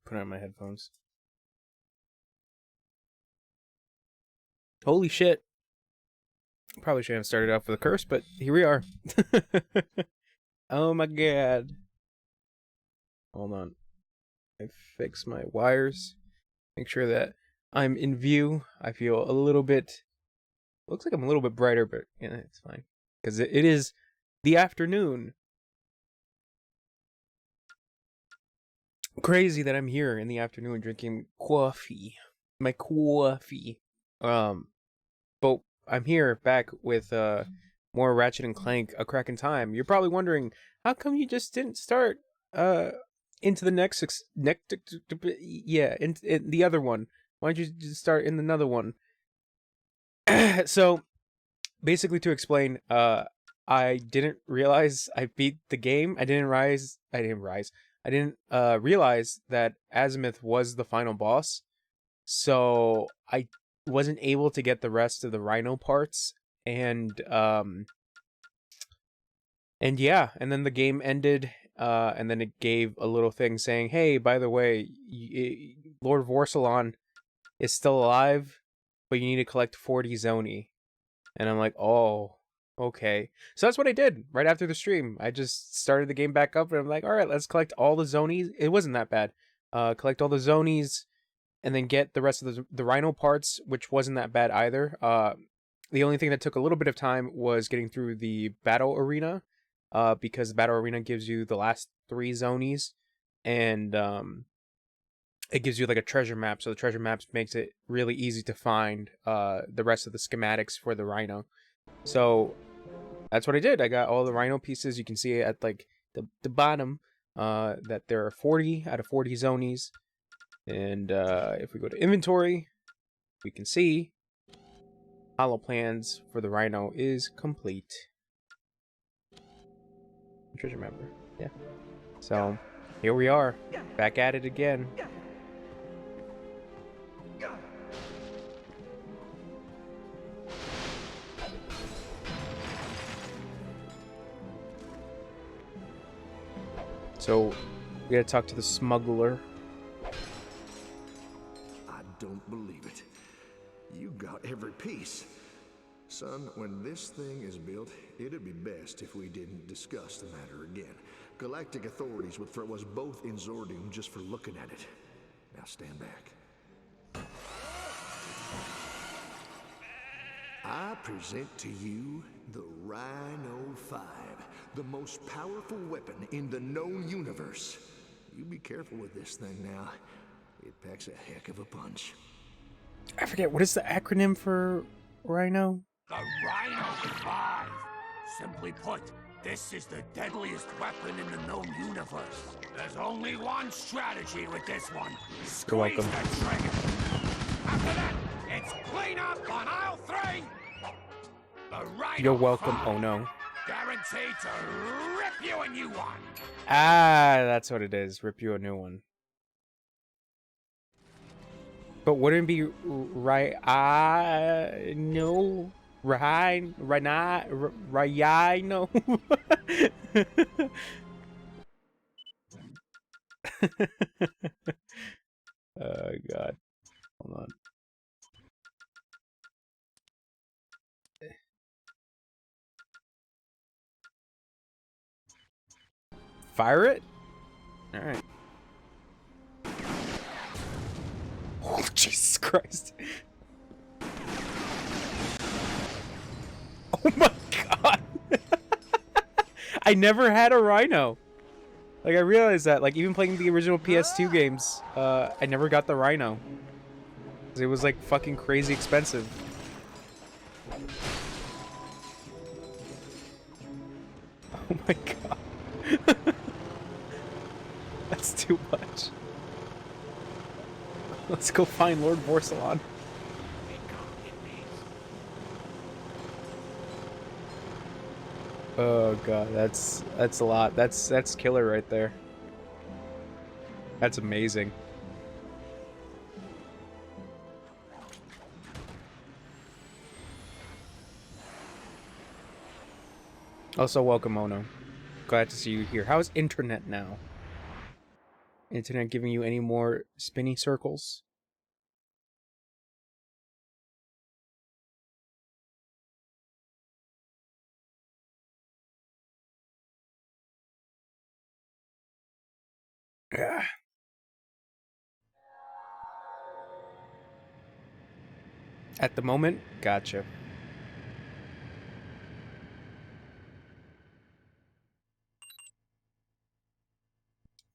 put on my headphones. Holy shit. Probably shouldn't have started off with a curse, but here we are. Oh my god. Hold on. I fix my wires. Make sure that I'm in view. I feel a little bit... Looks like I'm a little bit brighter, but yeah, it's fine. Because it is the afternoon. Crazy that I'm here in the afternoon drinking coffee. My coffee. But I'm here back with more Ratchet and Clank, A Crack in Time. You're probably wondering, how come you just didn't start into the next in the other one? Why don't you just start in another one? So basically, to explain, I didn't realize I beat the game. I didn't realize that Azimuth was the final boss. So I wasn't able to get the rest of the Rhino parts, and yeah, and then the game ended, and then it gave a little thing saying, "Hey, by the way, Lord Vorsalon is still alive, but you need to collect 40 Zoni." And I'm like, "Oh, okay." So that's what I did right after the stream. I just started the game back up, and I'm like, "All right, let's collect all the Zonies." It wasn't that bad. Collect all the Zonies, and then get the rest of the Rhino parts, which wasn't that bad either. The only thing that took a little bit of time was getting through the battle arena, because the battle arena gives you the last 3 Zonies, and it gives you like a treasure map. So the treasure map makes it really easy to find the rest of the schematics for the Rhino. So that's what I did. I got all the Rhino pieces. You can see at like the bottom that there are 40 out of 40 Zonies. And if we go to inventory, we can see hollow plans for the Rhino is complete. Treasure member, yeah. So here we are, back at it again. So we gotta talk to the smuggler. I don't believe it. You got every piece. Son, when this thing is built, it'd be best if we didn't discuss the matter again. Galactic authorities would throw us both in Zordium just for looking at it. Now stand back. I present to you the Rhino 5, the most powerful weapon in the known universe. You be careful with this thing now. It packs a heck of a punch. I forget, what is the acronym for Rhino? The Rhino 5. Simply put, this is the deadliest weapon in the known universe. There's only one strategy with this one. Squeeze the trigger. After that, it's clean up on aisle 3. The Rhino You're welcome. 5, oh no. guaranteed to rip you a new one. Ah, that's what it is. Rip you a new one. But wouldn't it be right? No. Right, no. Oh god. Hold on. Fire it? Alright. Oh, Jesus Christ. Oh my god. I never had a Rhino. Like, I realized that. Like, even playing the original PS2 games, I never got the Rhino. It was, like, fucking crazy expensive. Oh my god. That's too much. Let's go find Lord Vorsalon. Oh god, that's a lot. That's killer right there. That's amazing. Also, welcome, Ono. Glad to see you here. How's internet now? Internet giving you any more spinny circles? Yeah. At the moment, gotcha.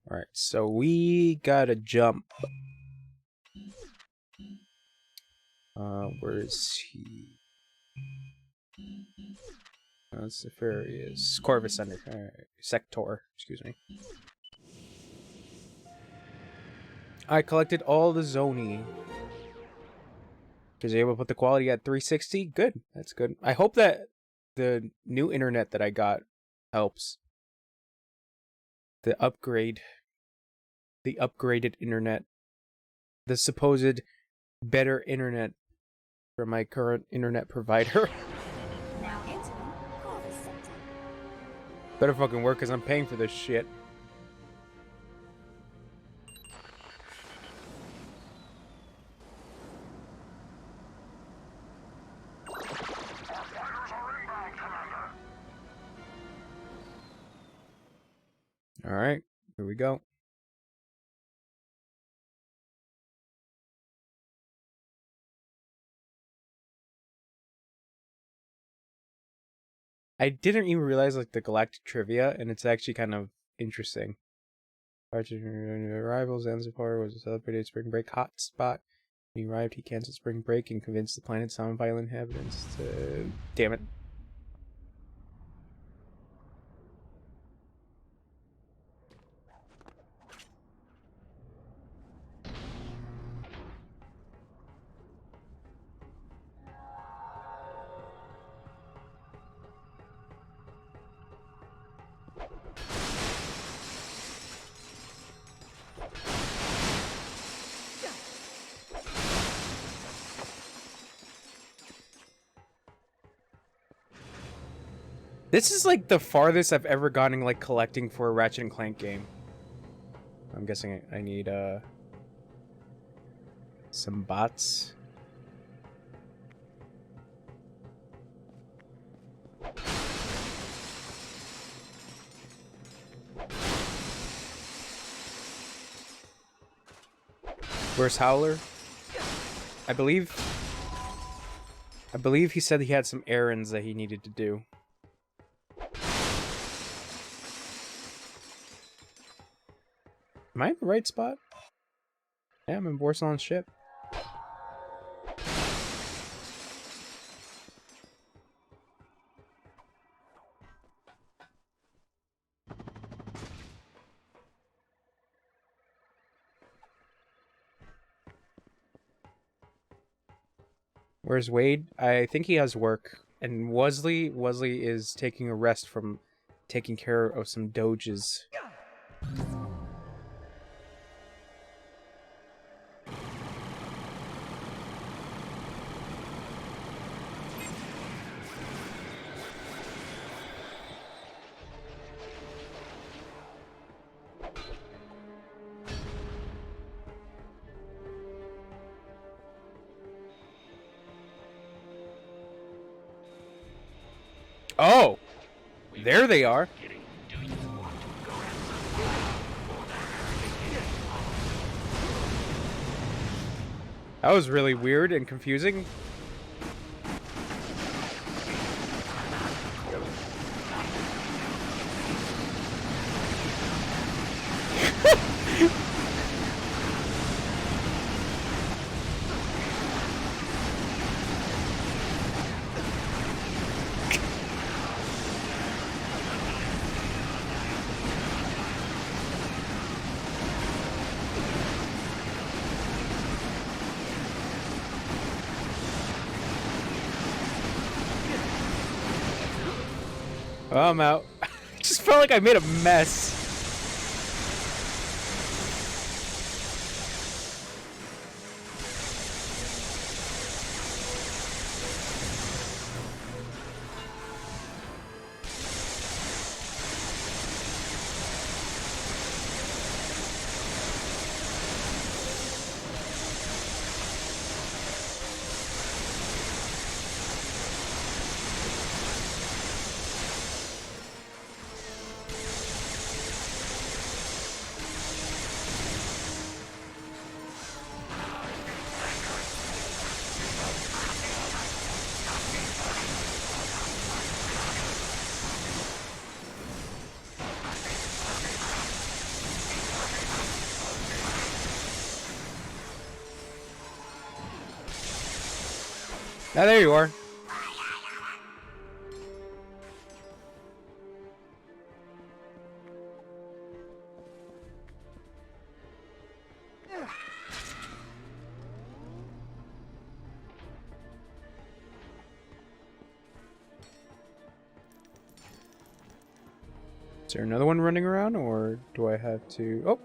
Alright, so we gotta jump. Where is he? That's the ferry is Corvus Center. Alright, Sector, excuse me. I collected all the Zoni. Was able to put the quality at 360? Good. That's good. I hope that the new internet that I got helps. The upgraded internet. The supposed better internet from my current internet provider. Now entering Corvus Center. Better fucking work because I'm paying for this shit. Alright, here we go. I didn't even realize like the galactic trivia, and it's actually kind of interesting. Ratchet arrivals, Zanzibar was a celebrated spring break hotspot. When he arrived, he canceled spring break and convinced the planet's non-violent inhabitants to... Damn it. This is like the farthest I've ever gotten like collecting for a Ratchet and Clank game. I'm guessing I need some bots. Where's Howler? I believe he said he had some errands that he needed to do. Am I in the right spot? Yeah, I'm in Borsalon's ship. Where's Wade? I think he has work. And Wesley is taking a rest from taking care of some doges. Oh! There they are! That was really weird and confusing. Oh, I'm out. I just felt like I made a mess. Ah, there you are. Is there another one running around, or do I have to... Oh!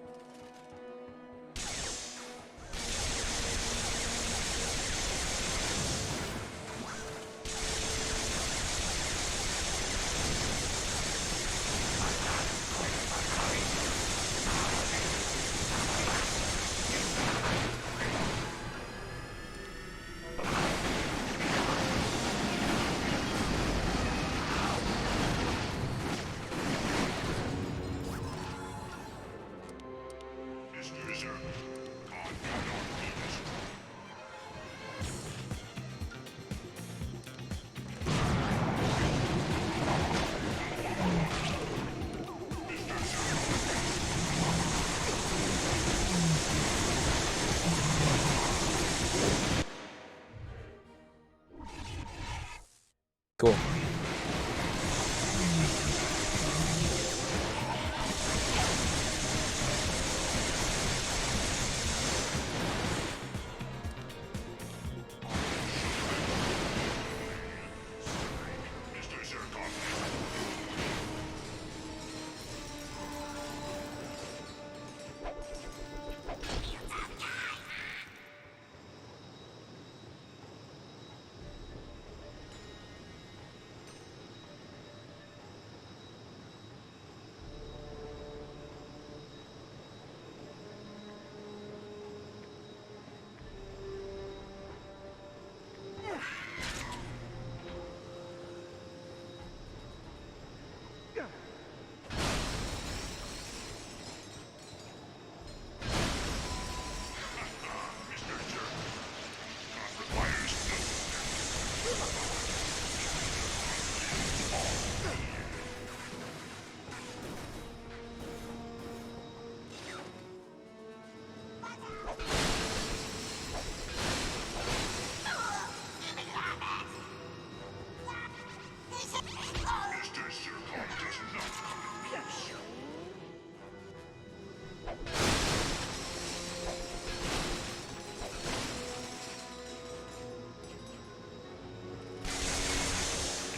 Cool.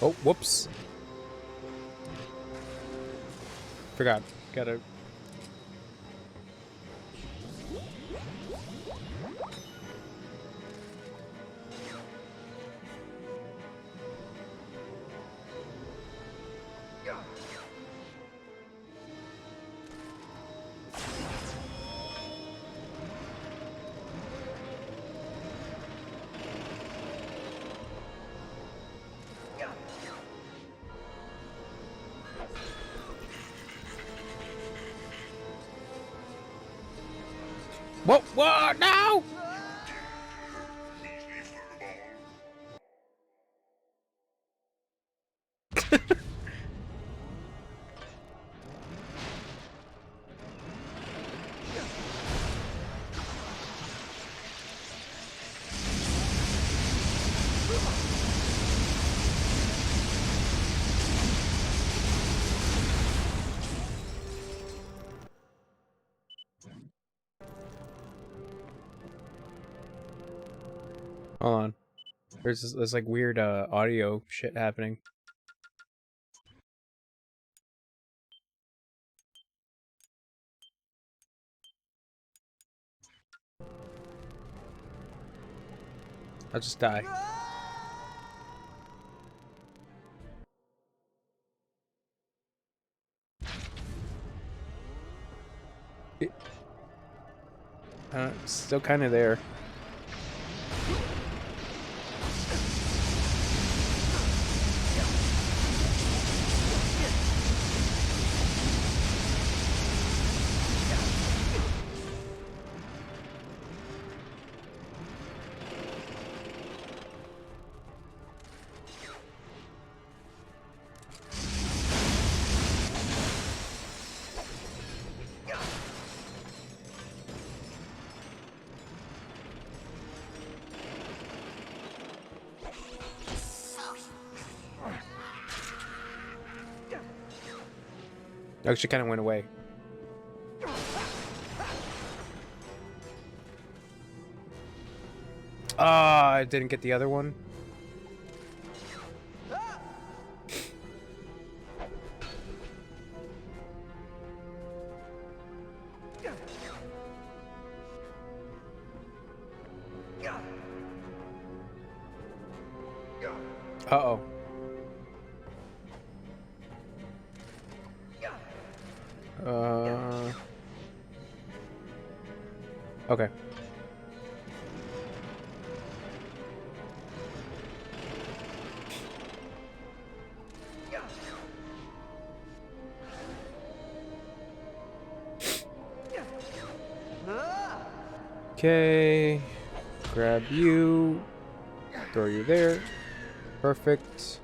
Oh, whoops. Forgot. Gotta... Whoa, whoa, no! Hold on. There's this like weird audio shit happening. I'll just die. Still kind of there. Actually, kind of went away. Ah, I didn't get the other one. Uh-oh. Okay. Okay. Grab you. Throw you there. Perfect.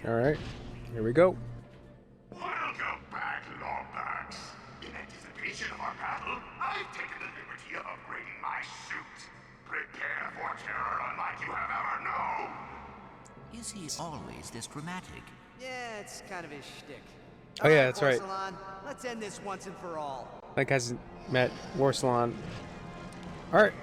Alright, here we go. Welcome back, Lombax. In anticipation of our battle, I've taken the liberty of upgrading my suit. Prepare for terror unlike you have ever known. Is he always this dramatic? Yeah, it's kind of his shtick. Oh yeah, Alright, that's right. Porcelain, let's end this once and for all. Like hasn't met Warsalon. Alright.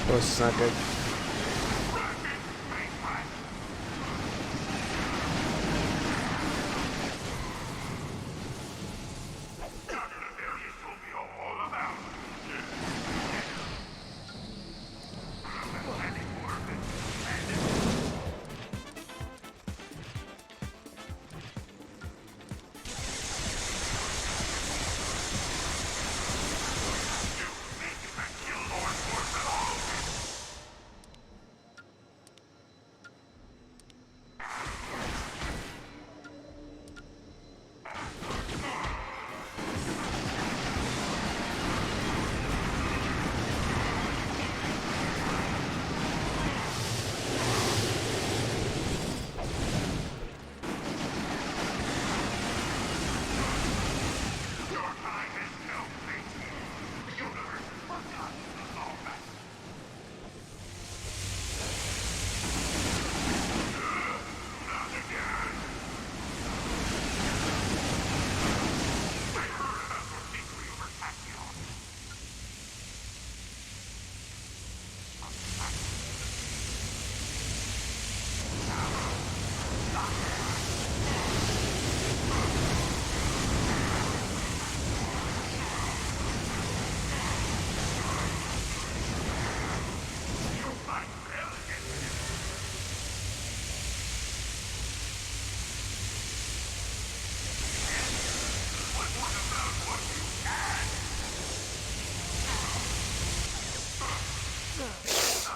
Oh, this is not good.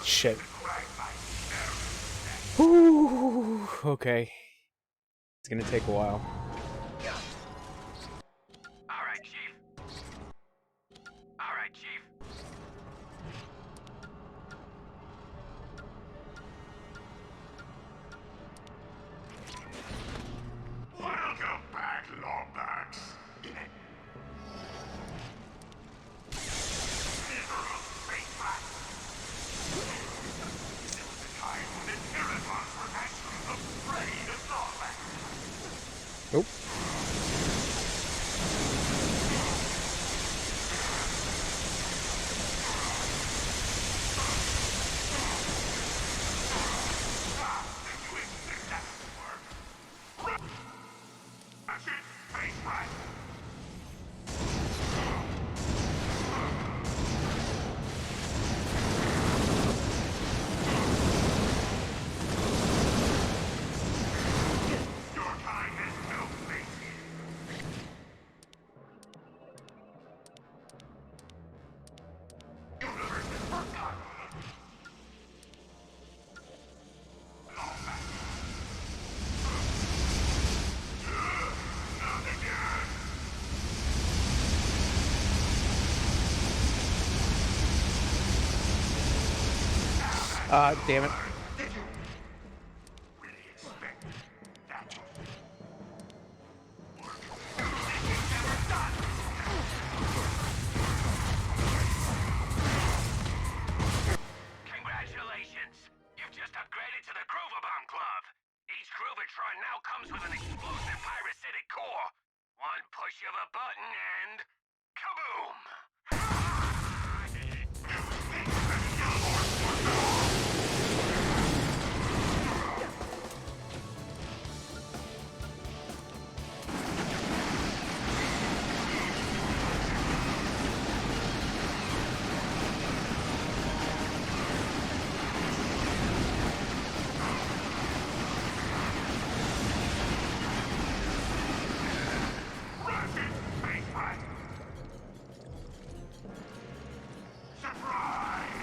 Shit. Whew, okay. It's gonna take a while. Alright, Chief. Alright, Chief. Nope. Damn it. Congratulations! You've just upgraded to the Groover Bomb Glove. Each Groovertron now comes with an explosive pyrocytic core. One push of a button and... kaboom! Ratchet, face fight! Surprise!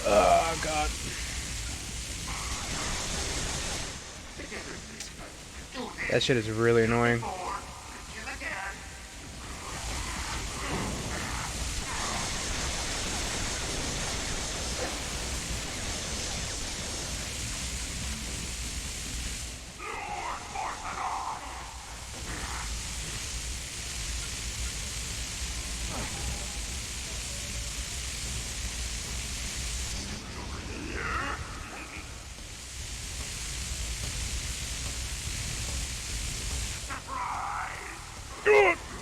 Oh, God. That shit is really annoying.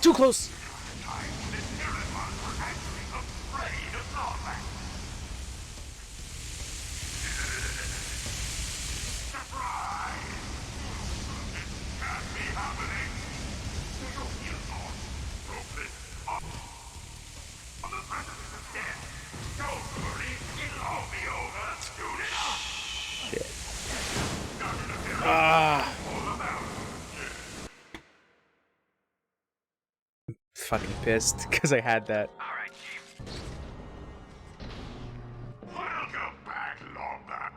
Too close. Shit. Ah. Fucking pissed because I had that. Alright, Chief. We'll go back longer.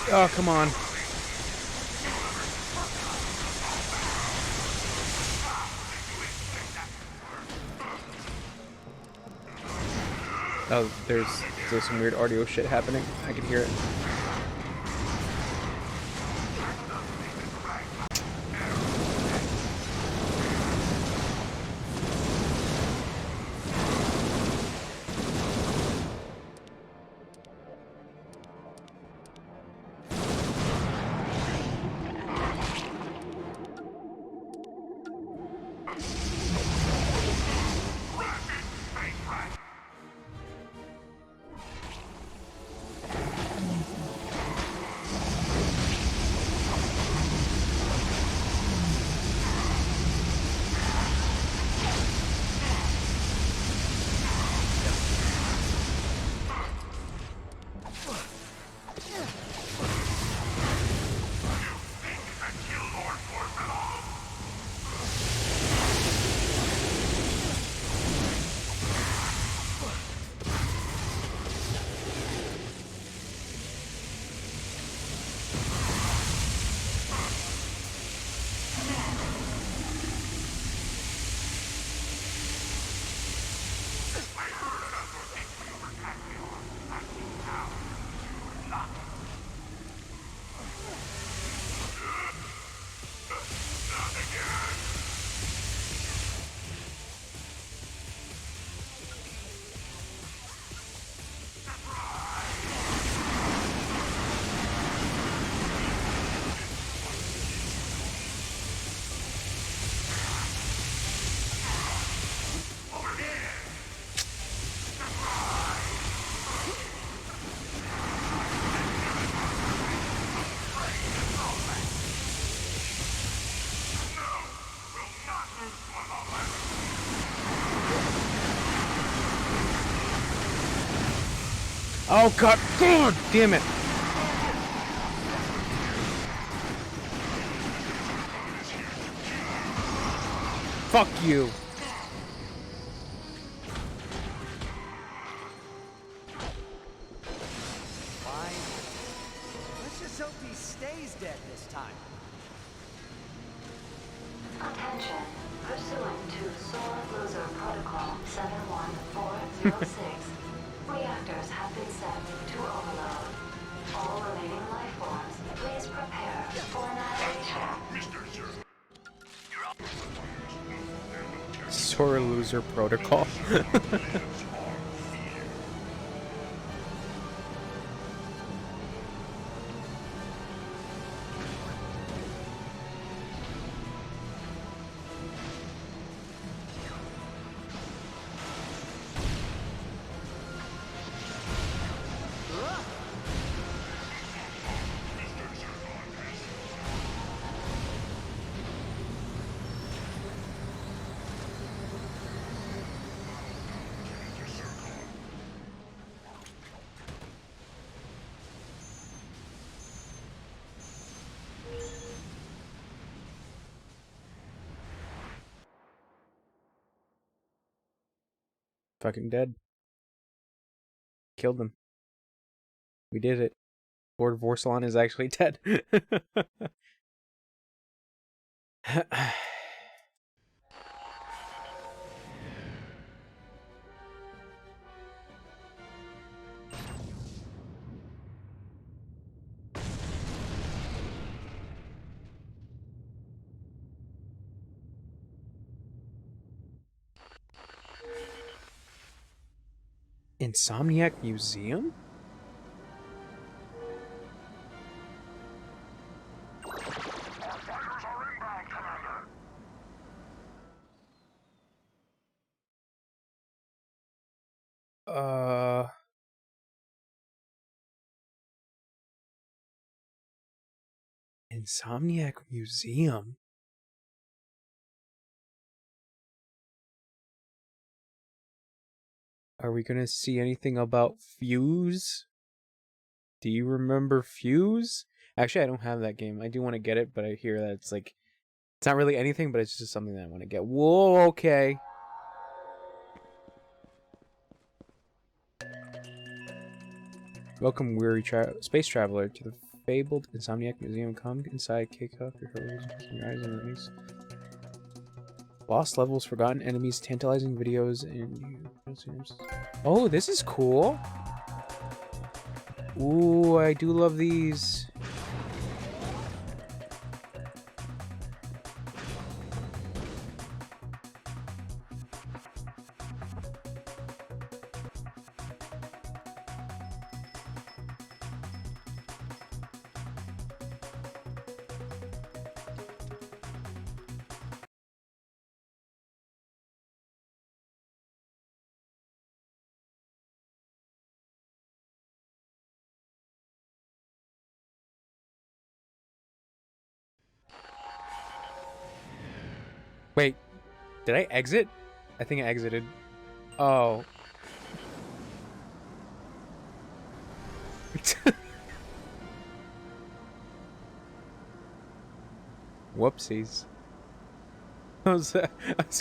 Oh, come on. Oh, there's some weird audio shit happening. I can hear it. Oh god, god damn it! Fuck you! Fine. Let's just hope he stays dead this time. Attention. Pursuant to Sore Loser Protocol 71406, reactors have been set to overload. All remaining life forms, please prepare for annihilation. Sore loser protocol. Fucking dead. Killed him. We did it. Lord Vorsalon is actually dead. Insomniac Museum? Insomniac Museum? Are we gonna see anything about Fuse? Do you remember Fuse? Actually, I don't have that game. I do want to get it, but I hear that it's like, it's not really anything, but it's just something that I want to get. Whoa, okay. Welcome, weary space traveler, to the fabled Insomniac Museum. Come inside, kick up your hurdles, your eyes and enemies. Lost levels, forgotten enemies, tantalizing videos, and oh, this is cool. Ooh, I do love these. Wait, did I exit? I think I exited. Oh. Whoopsies. I was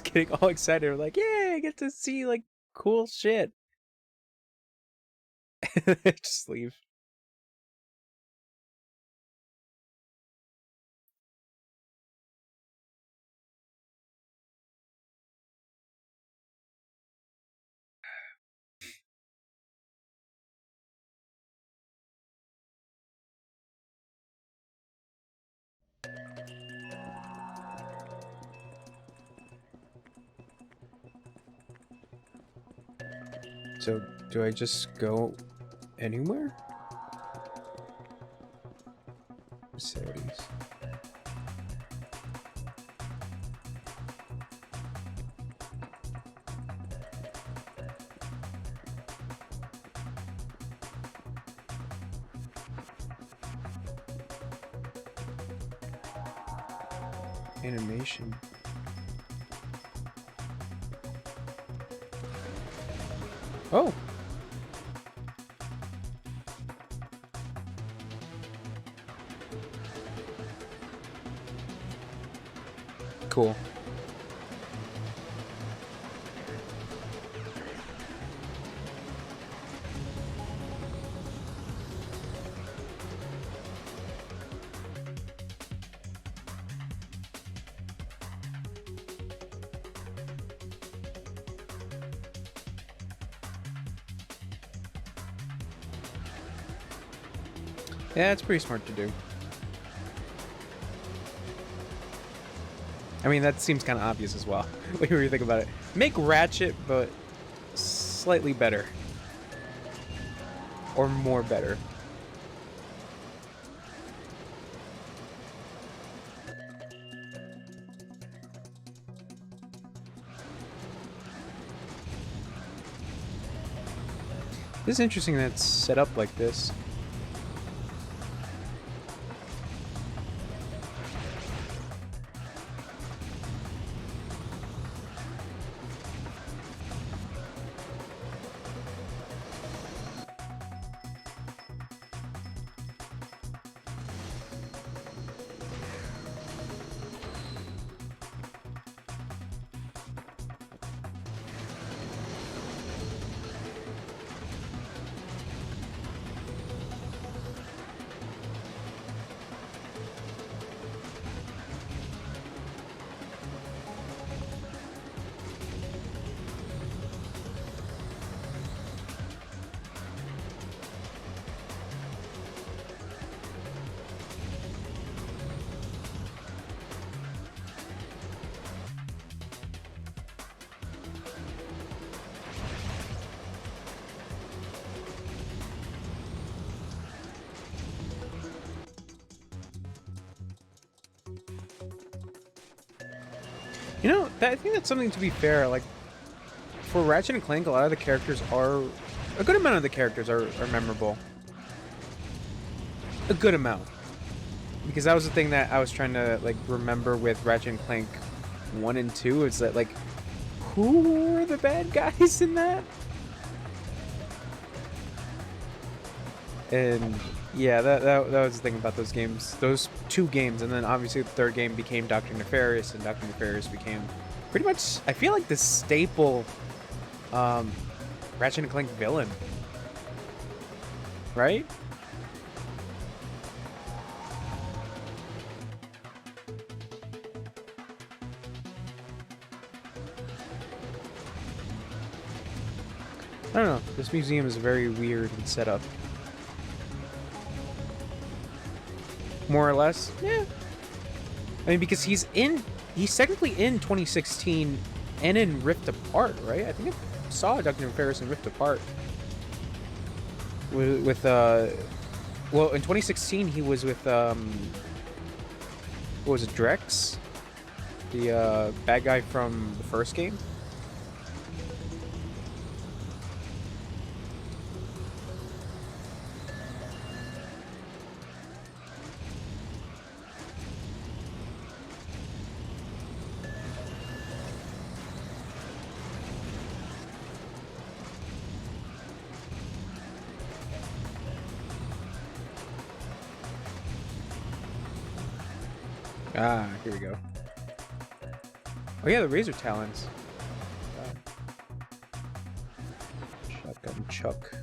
getting all excited. Like, yeah, I get to see like cool shit. Just leave. So, do I just go anywhere? Facilities. Animation. Oh. Cool. Yeah, it's pretty smart to do. I mean, that seems kind of obvious as well, when you think about it. Make Ratchet, but slightly better. Or more better. This is interesting that it's set up like this. You know, I think that's something to be fair. Like, for Ratchet and Clank, a lot of the characters are... A good amount of the characters are memorable. A good amount. Because that was the thing that I was trying to, like, remember with Ratchet and Clank 1 and 2. Is that, like, who were the bad guys in that? And... yeah, that was the thing about those games. Those two games, and then obviously the third game became Dr. Nefarious, and Dr. Nefarious became pretty much, I feel like, the staple Ratchet and Clank villain. Right? I don't know. This museum is very weird and set up. More or less, yeah. I mean, because he's technically in 2016 and in Rift Apart, right? I think I saw Dr. Ferris in Rift Apart. With well, in 2016 he was with what was it, Drex? The bad guy from the first game. Ah, here we go. Oh yeah, the Razor Talons. Shotgun Chuck.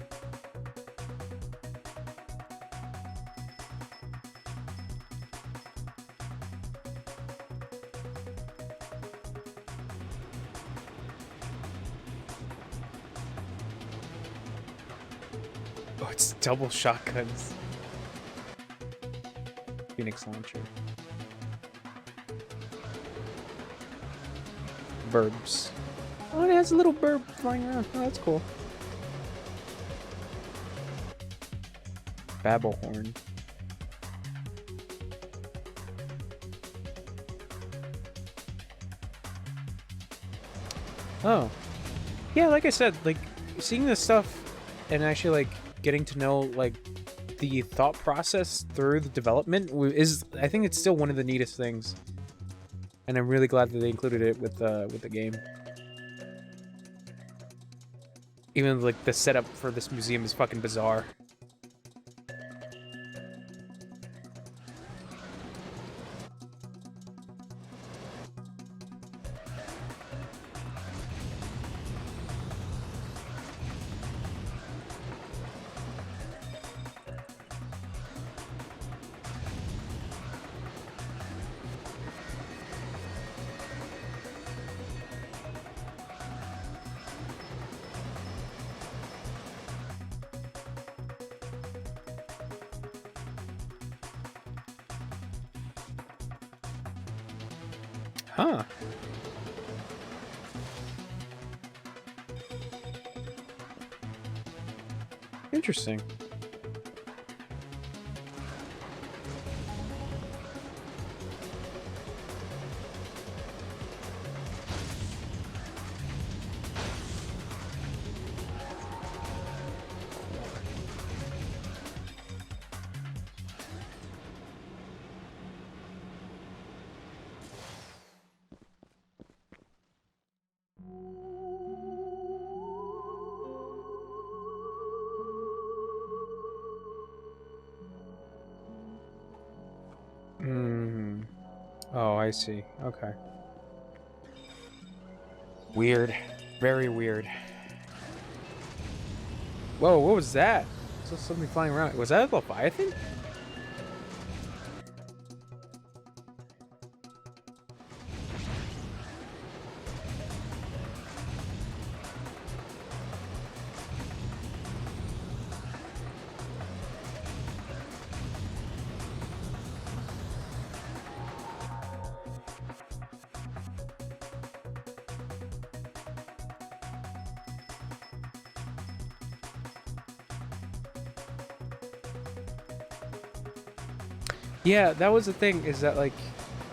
Oh, it's double shotguns. Phoenix Launcher. Burbs. Oh, it has a little burb flying around. Oh, that's cool. Babblehorn. Oh. Yeah, like I said, like, seeing this stuff and actually, like, getting to know, like, the thought process through the development is, I think it's still one of the neatest things. And I'm really glad that they included it with the game. Even, like, the setup for this museum is fucking bizarre. Huh. Interesting. Hmm. Oh, I see. Okay. Weird. Very weird. Whoa, what was that? Saw something flying around. Was that a Leviathan? Yeah, that was the thing, is that, like,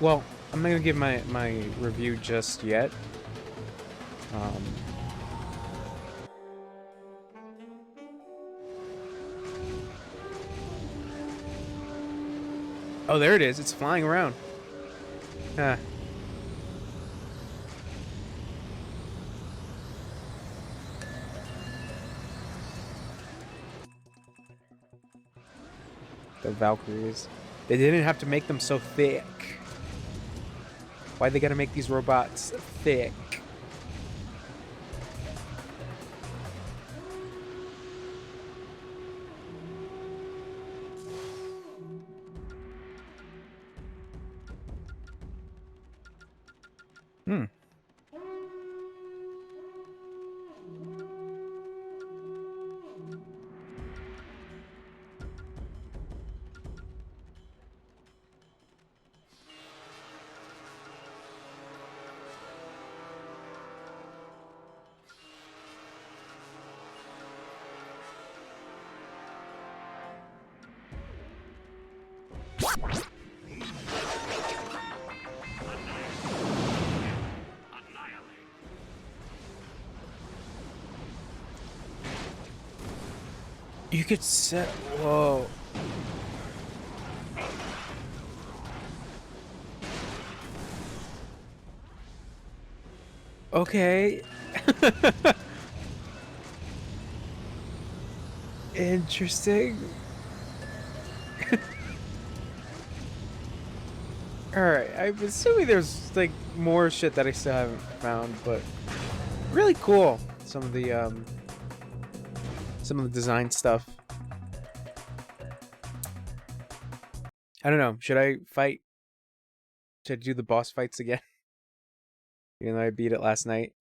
well, I'm not gonna give my review just yet. Um, oh, there it is. It's flying around. Huh. The Valkyries. They didn't have to make them so thick. Why'd they gotta make these robots thick? Hmm. You could set. Whoa. Okay. Interesting. Alright, I'm assuming there's like more shit that I still haven't found, but really cool. Some of the design stuff. I don't know. Should I fight? Should I do the boss fights again? Even though I beat it last night.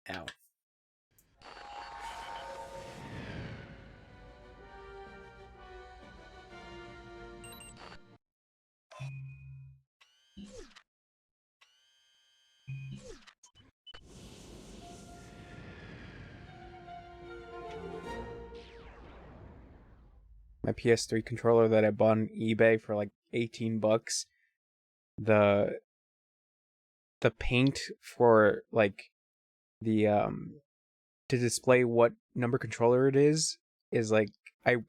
Ow. My PS3 controller that I bought on eBay for like 18 bucks. The paint for like the to display what number controller it is like I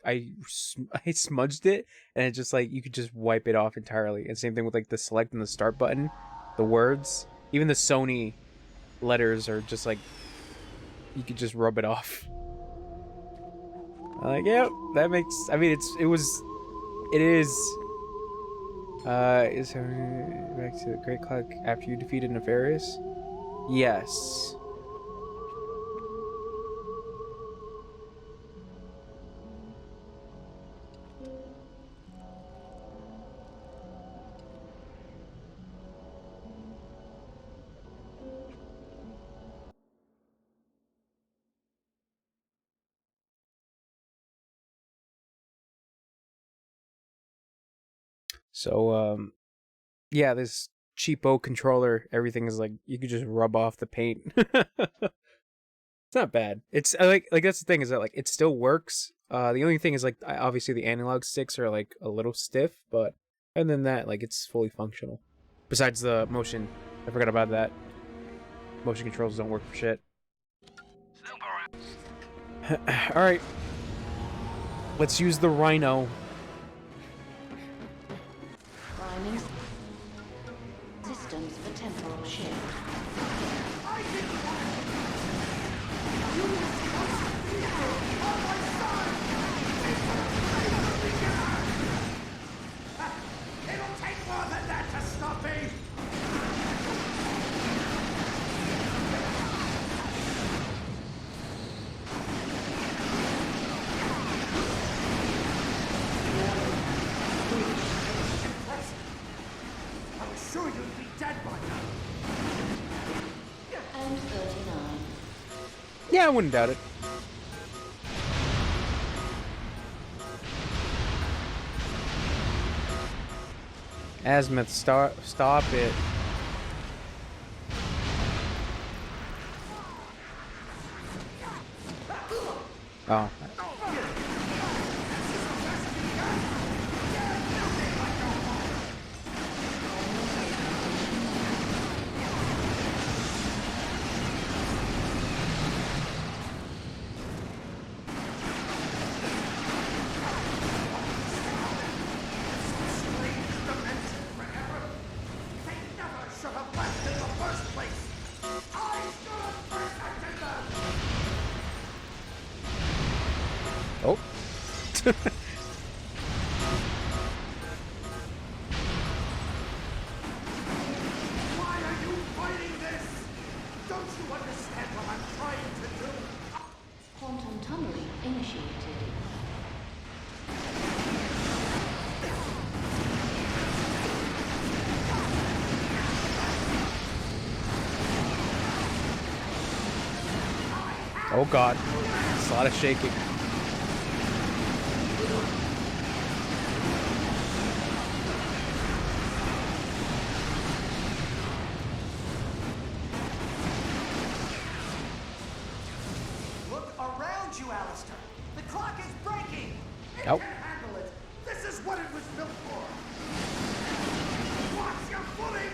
smudged it, and it just like you could just wipe it off entirely. And same thing with like the select and the start button, the words, even the Sony letters are just like you could just rub it off. I'm like, yeah, that makes. I mean, it is. Is back to the Great Clank after you defeated Nefarious? Yes. So, yeah, this cheapo controller, everything is like you could just rub off the paint. It's not bad. It's like that's the thing is that like it still works. The only thing is like obviously the analog sticks are like a little stiff, but other than that, like it's fully functional. Besides the motion, I forgot about that. Motion controls don't work for shit. All right, let's use the Rhino. Priming systems for temporal shift. It'll take more than that to stop me! I was sure you'd be dead by now. And 39. Yeah, I wouldn't doubt it. Azimuth, stop it. Oh. Oh. Why are you fighting this? Don't you understand what I'm trying to do? Quantum tunneling initiated. Oh god. It's a lot of shaking. Look around you, Alistair. The clock is breaking. Nope. Can handle it. This is what it was built for. Watch your footing.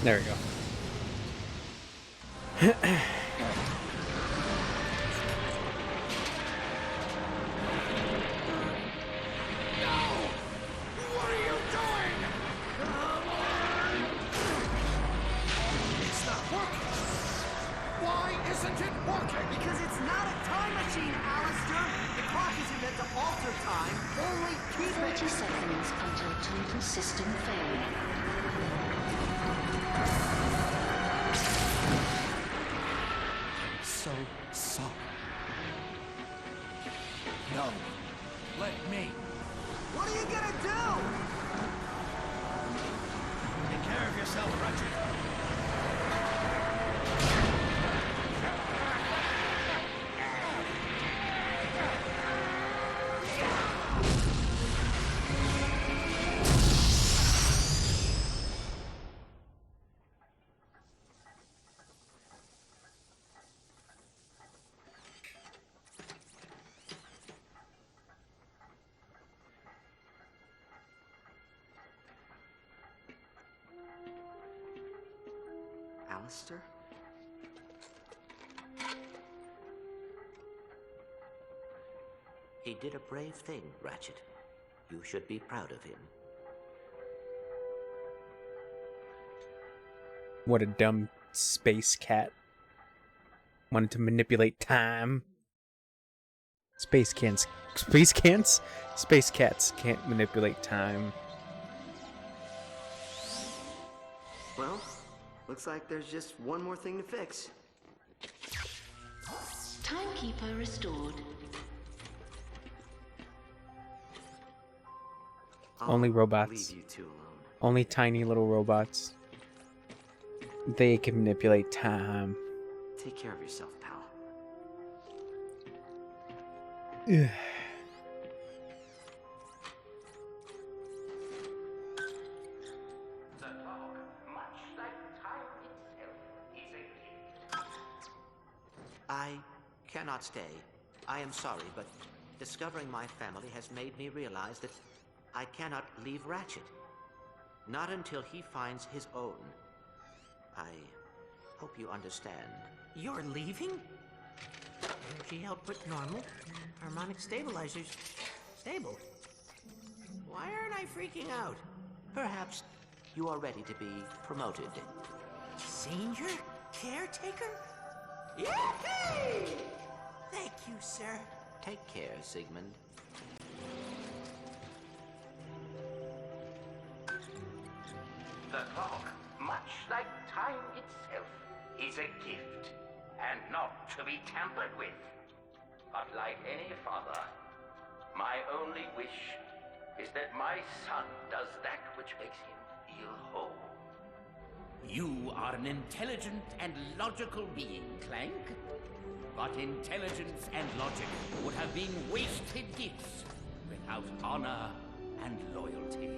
There we go. What are you doing? It's not working. Why isn't it working? Because it's not a time machine, Alistair. The clock isn't meant to alter time, only keep 30 it. seconds until total system failure. So sorry. No. Let me. What are you gonna do? Take care of yourself, Ratchet. Alistair? He did a brave thing, Ratchet. You should be proud of him. What a dumb space cat. Wanted to manipulate time. Space cats can't manipulate time. Well, looks like there's just one more thing to fix. Timekeeper restored. Only I'll robots. Leave you two alone. Only tiny little robots. They can manipulate time. Take care of yourself, pal. The clock, much like time itself, is a gift. I cannot stay. I am sorry, but discovering my family has made me realize that I cannot leave Ratchet. Not until he finds his own. I hope you understand. You're leaving? Energy output normal. Harmonic stabilizers stable. Why aren't I freaking out? Perhaps you are ready to be promoted. Senior caretaker? Yay! Thank you, sir. Take care, Sigmund. The clock, much like time itself, is a gift, and not to be tampered with. But like any father, my only wish is that my son does that which makes him feel whole. You are an intelligent and logical being, Clank. But intelligence and logic would have been wasted gifts without honor and loyalty.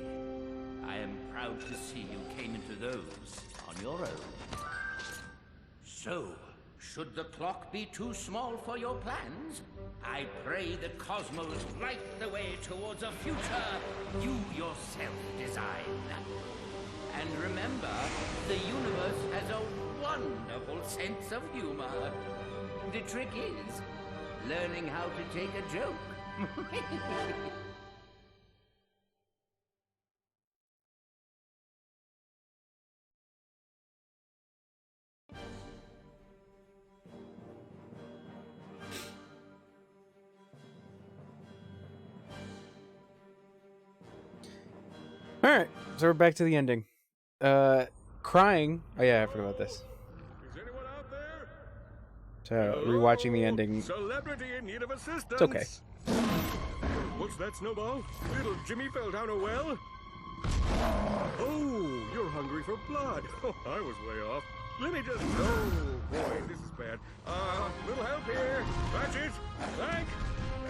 I am proud to see you came into those on your own. So, should the clock be too small for your plans, I pray the cosmos light the way towards a future you yourself design. And remember, the universe has a wonderful sense of humor. The trick is learning how to take a joke. Alright, so we're back to the ending. Crying. Oh yeah, I forgot about this. Is anyone out there? So, rewatching the ending. Celebrity in need of assistance. It's okay. What's that, Snowball? Little Jimmy fell down a well? Oh, you're hungry for blood. Oh, I was way off. Let me just... Oh, boy, this is bad. Little help here. Ratchet, Clank,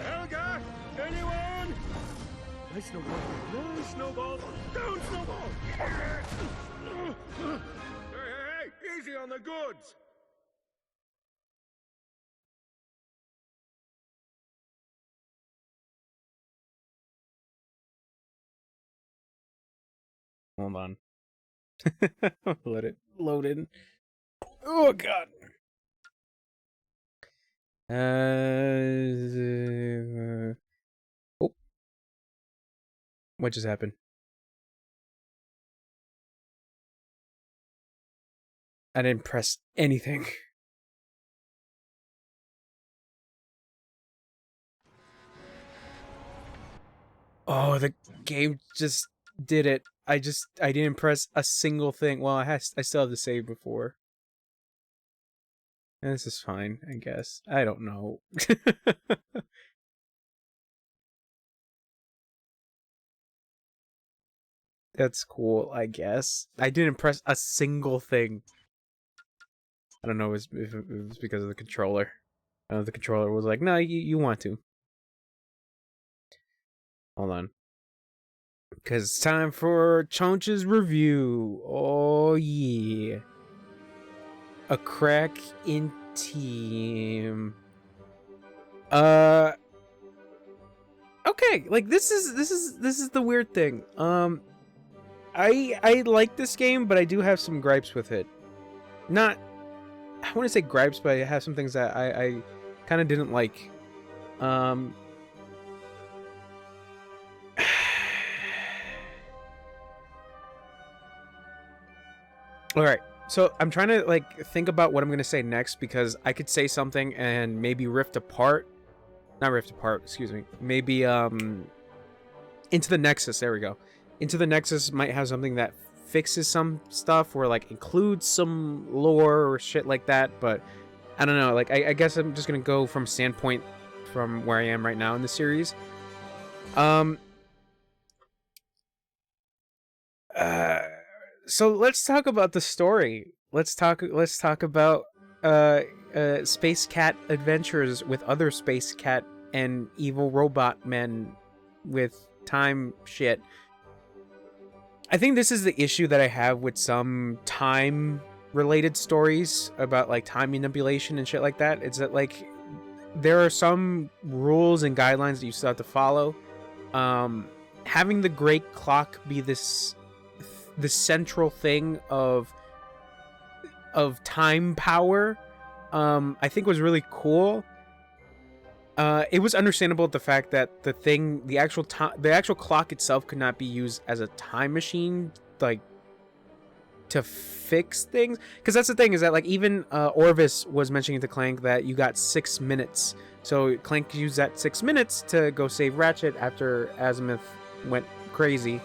Helga, anyone? Nice Snowball. Nice Snowball. Down, Snowball. Hey, easy on the goods. Hold on. Let it loaded. Oh god. Oh, what just happened? I didn't press anything. Oh, the game just did it. I didn't press a single thing. Well, I still have to save before. This is fine, I guess. I don't know. That's cool, I guess. I didn't press a single thing. I don't know if it was because of the controller. The controller was like, no, you want to. Hold on. Because it's time for Chonch's review. Oh, yeah. A crack in team. Okay, like this is the weird thing. I like this game, but I do have some gripes with it. Not, I want to say gripes, but I have some things that I kind of didn't like. All right. So I'm trying to like think about what I'm going to say next, because I could say something and maybe not rift apart, excuse me. Maybe Into the Nexus, there we go. Into the Nexus might have something that fixes some stuff or like includes some lore or shit like that, but I don't know. Like I guess I'm just going to go from standpoint from where I am right now in the series. So let's talk about the story. Let's talk about space cat adventures with other space cat and evil robot men with time shit. I think this is the issue that I have with some time related stories about like time manipulation and shit like that. It's that like there are some rules and guidelines that you still have to follow. Having the great clock be the central thing of time power, I think was really cool. It was understandable the fact that the actual clock itself could not be used as a time machine, like to fix things. Because that's the thing, is that like even Orvis was mentioning to Clank that you got 6 minutes, so Clank used that 6 minutes to go save Ratchet after Azimuth went crazy.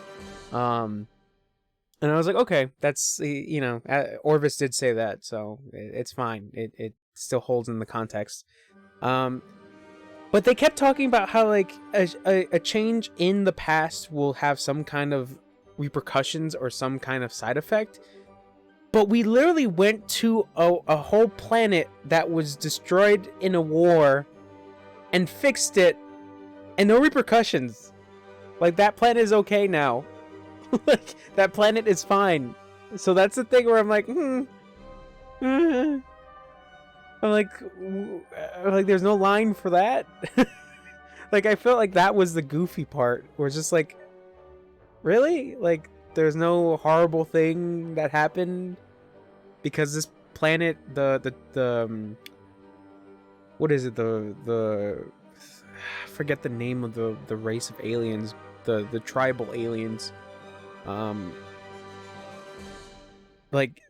And I was like, okay, that's, you know, Orvis did say that, so it's fine. It still holds in the context. But they kept talking about how like a change in the past will have some kind of repercussions or some kind of side effect. But we literally went to a whole planet that was destroyed in a war and fixed it, and no repercussions. Like, that planet is okay now. Like, that planet is fine. So that's the thing where I'm like, I'm like, there's no line for that. Like, I felt like that was the goofy part, where it's just like, really? Like, there's no horrible thing that happened because this planet, what is it? I forget the name of the race of aliens, the tribal aliens. Like,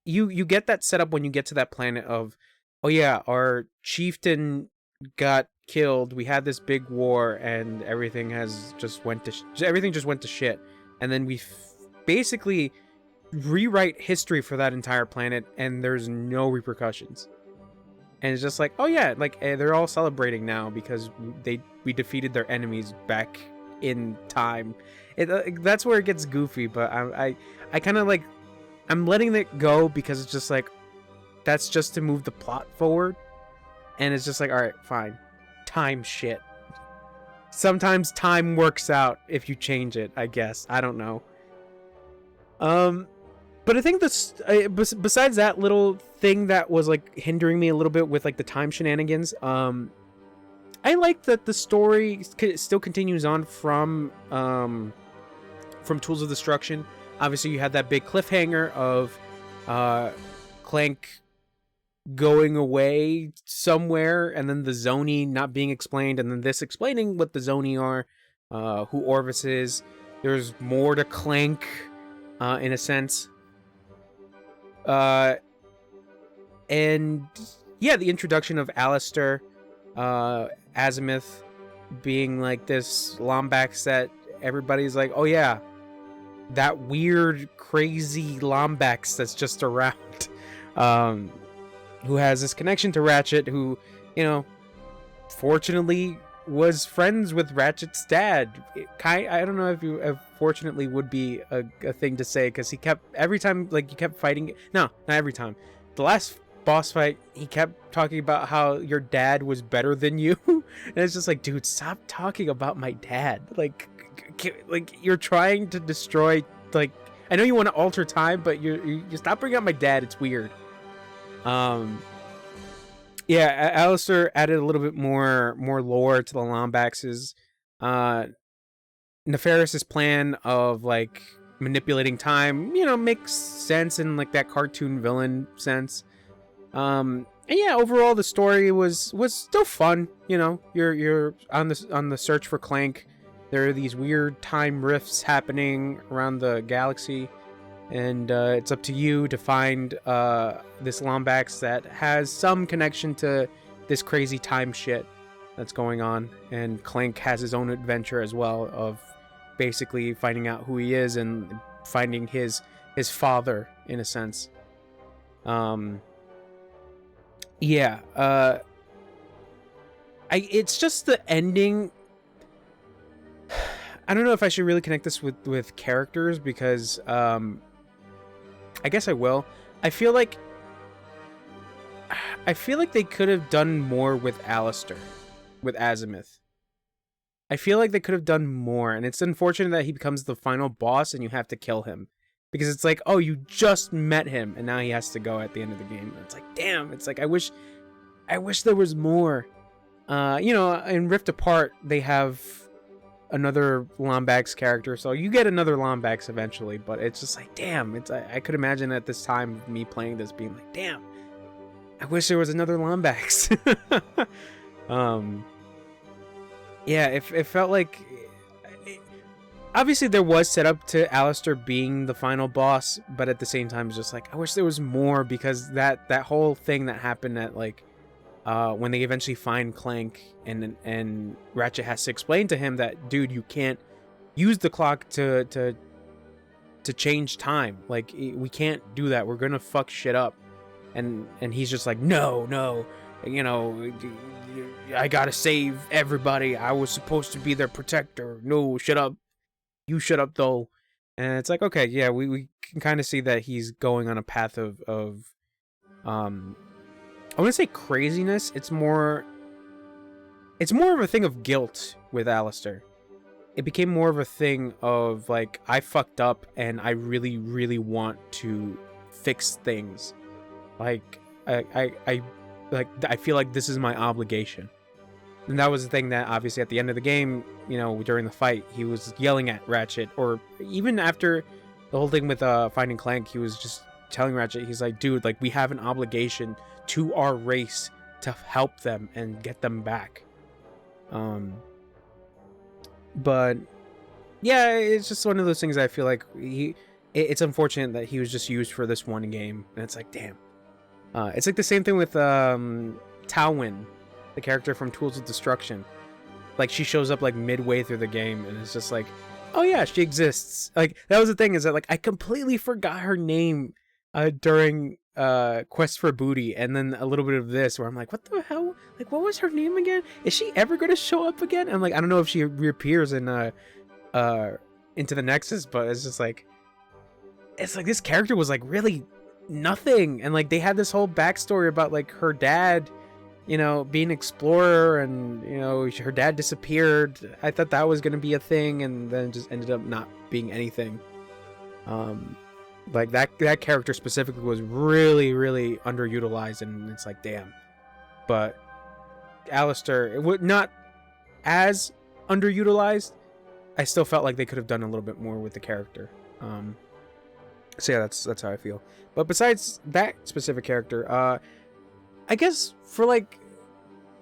you get that set up when you get to that planet of, oh yeah, our chieftain got killed, we had this big war, and everything just went to shit, and then we basically rewrite history for that entire planet, and there's no repercussions. And it's just like, oh yeah, like they're all celebrating now because we defeated their enemies back in time. That's where it gets goofy, but I kind of like, I'm letting it go because it's just like, that's just to move the plot forward. And it's just like, all right, fine. Time shit. Sometimes time works out if you change it, I guess. I don't know. But I think this, besides that little thing that was like hindering me a little bit with like the time shenanigans, I like that the story still continues on from Tools of Destruction. Obviously, you had that big cliffhanger of Clank going away somewhere, and then the Zoni not being explained, and then this explaining what the Zoni are, who Orvis is. There's more to Clank, in a sense. And yeah, the introduction of Alistair, Azimuth being like this Lombax that everybody's like, oh yeah, that weird, crazy Lombax that's just around, who has this connection to Ratchet, who, you know, fortunately was friends with Ratchet's dad. I don't know if fortunately would be a thing to say, because he kept, every time, like, you kept fighting. No, not every time. The last boss fight, he kept talking about how your dad was better than you. And it's just like, dude, stop talking about my dad. Like you're trying to destroy, like, I know you want to alter time, but you stop bringing up my dad. It's weird. Yeah, Alistair added a little bit more lore to the Lombaxes. Nefaris's plan of, like, manipulating time, you know, makes sense in, like, that cartoon villain sense. And yeah, overall the story was still fun. You know, you're on the search for Clank. There are these weird time rifts happening around the galaxy, and it's up to you to find this Lombax that has some connection to this crazy time shit that's going on. And Clank has his own adventure as well, of basically finding out who he is and finding his father, in a sense. Yeah, it's just the ending. I don't know if I should really connect this with characters, because I guess I will. I feel like they could have done more with Alistair, with Azimuth. I feel like they could have done more, and it's unfortunate that he becomes the final boss and you have to kill him. Because it's like, oh, you just met him, and now he has to go at the end of the game. It's like, damn. It's like, I wish there was more. You know, in Rift Apart, they have another Lombax character, so you get another Lombax eventually. But it's just like, damn. I could imagine at this time me playing this being like, damn, I wish there was another Lombax. Yeah, it felt like. Obviously, there was set up to Alistair being the final boss, but at the same time, it's just like, I wish there was more, because that whole thing that happened at, like, when they eventually find Clank, and Ratchet has to explain to him that, dude, you can't use the clock to change time. Like, we can't do that. We're gonna fuck shit up. And he's just like, no, you know, I gotta save everybody. I was supposed to be their protector. No, shut up. You shut up, though. And it's like, okay, yeah, we can kind of see that he's going on a path of I want to say craziness. It's more of a thing of guilt with Alistair. It became more of a thing of, like, I fucked up and I really, really want to fix things. Like, I feel like this is my obligation. And that was the thing that, obviously, at the end of the game, you know, during the fight, he was yelling at Ratchet. Or even after the whole thing with finding Clank, he was just telling Ratchet, he's like, dude, like, we have an obligation to our race to help them and get them back. But, yeah, it's just one of those things that I feel like it's unfortunate that he was just used for this one game. And it's like, damn. It's like the same thing with Talwyn, the character from Tools of Destruction. Like, she shows up, like, midway through the game, and it's just like, oh yeah, she exists. Like, that was the thing, is that, like, I completely forgot her name during Quest for Booty, and then a little bit of this, where I'm like, what the hell? Like, what was her name again? Is she ever going to show up again? I'm like, I don't know if she reappears in Into the Nexus, but it's just like, it's like this character was, like, really nothing. And, like, they had this whole backstory about, like, her dad, you know, being an explorer, and, you know, her dad disappeared. I thought that was going to be a thing, and then it just ended up not being anything. Like, that character specifically was really, really underutilized, and it's like, damn. But Alistair, it would not as underutilized. I still felt like they could have done a little bit more with the character. So yeah, that's how I feel. But besides that specific character, I guess for like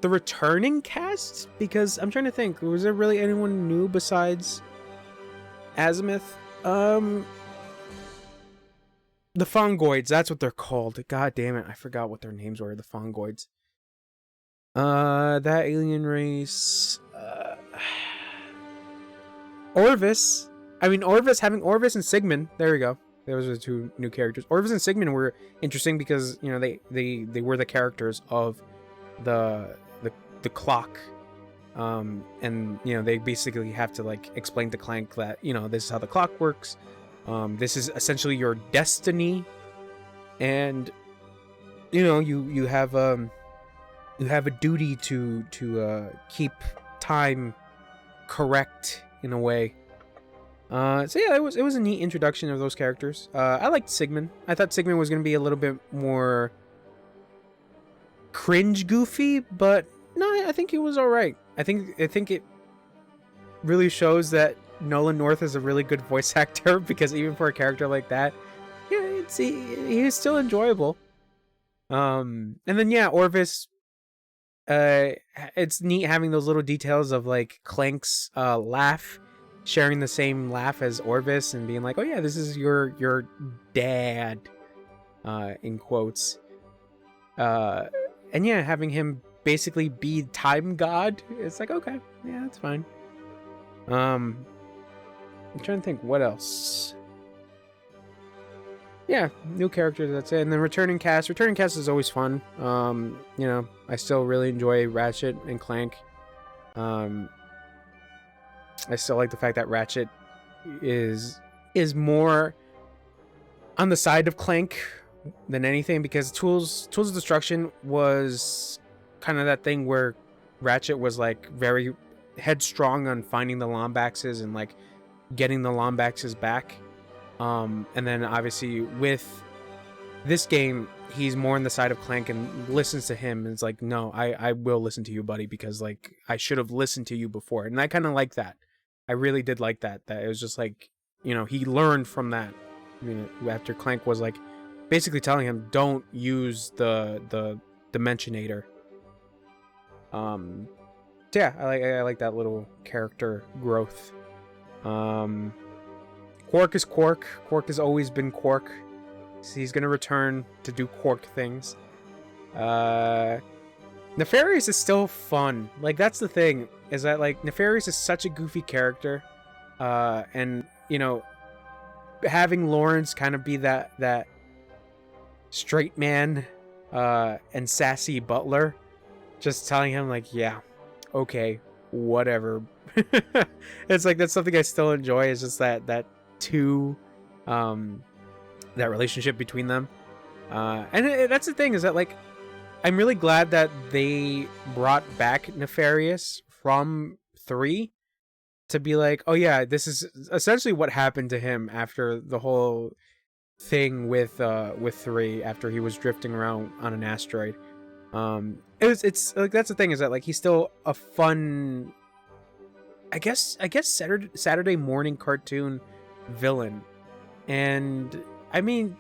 the returning cast, because I'm trying to think, was there really anyone new besides Azimuth? The Fongoids, that's what they're called. God damn it, I forgot what their names were, the Fongoids. That alien race, Orvis. I mean, having Orvis and Sigmund, there we go. Those are the two new characters. Orvis and Sigmund were interesting because, you know, they were the characters of the clock. And, you know, they basically have to, like, explain to Clank that, you know, this is how the clock works. This is essentially your destiny. And, you know, you have a duty to keep time correct in a way. So yeah, it was a neat introduction of those characters. I liked Sigmund. I thought Sigmund was gonna be a little bit more cringe goofy, but no, I think he was all right. I think it really shows that Nolan North is a really good voice actor, because even for a character like that, yeah, he is still enjoyable. And then yeah, Orvis. It's neat having those little details of like Clank's laugh, sharing the same laugh as Orvis, and being like, "Oh yeah, this is your dad," in quotes. And yeah, having him basically be time god, it's like, okay, yeah, that's fine. I'm trying to think what else. Yeah, new characters, that's it. And then returning cast. Returning cast is always fun. You know, I still really enjoy Ratchet and Clank. I still like the fact that Ratchet is more on the side of Clank than anything, because Tools of Destruction was kind of that thing where Ratchet was like very headstrong on finding the Lombaxes and like getting the Lombaxes back. And then obviously with this game, he's more on the side of Clank and listens to him, and it's like, no, I will listen to you, buddy, because like I should have listened to you before. And I kind of like that. I really did like that it was just like, you know, he learned from that. I mean, after Clank was like basically telling him, don't use the Dimensionator. So yeah, I like that little character growth. Quark is Quark. Quark has always been Quark. So he's gonna return to do Quark things. Nefarious is still fun. Like, that's the thing, is that like Nefarious is such a goofy character. And you know, having Lawrence kind of be that straight man and sassy butler, just telling him like, yeah, okay, whatever. It's like, that's something I still enjoy, is just that that relationship between them. And that's the thing, is that like, I'm really glad that they brought back Nefarious from 3 to be like, oh yeah, this is essentially what happened to him after the whole thing with 3, after he was drifting around on an asteroid. It's like, that's the thing, is that like, he's still a fun, I guess Saturday morning cartoon villain. And I mean,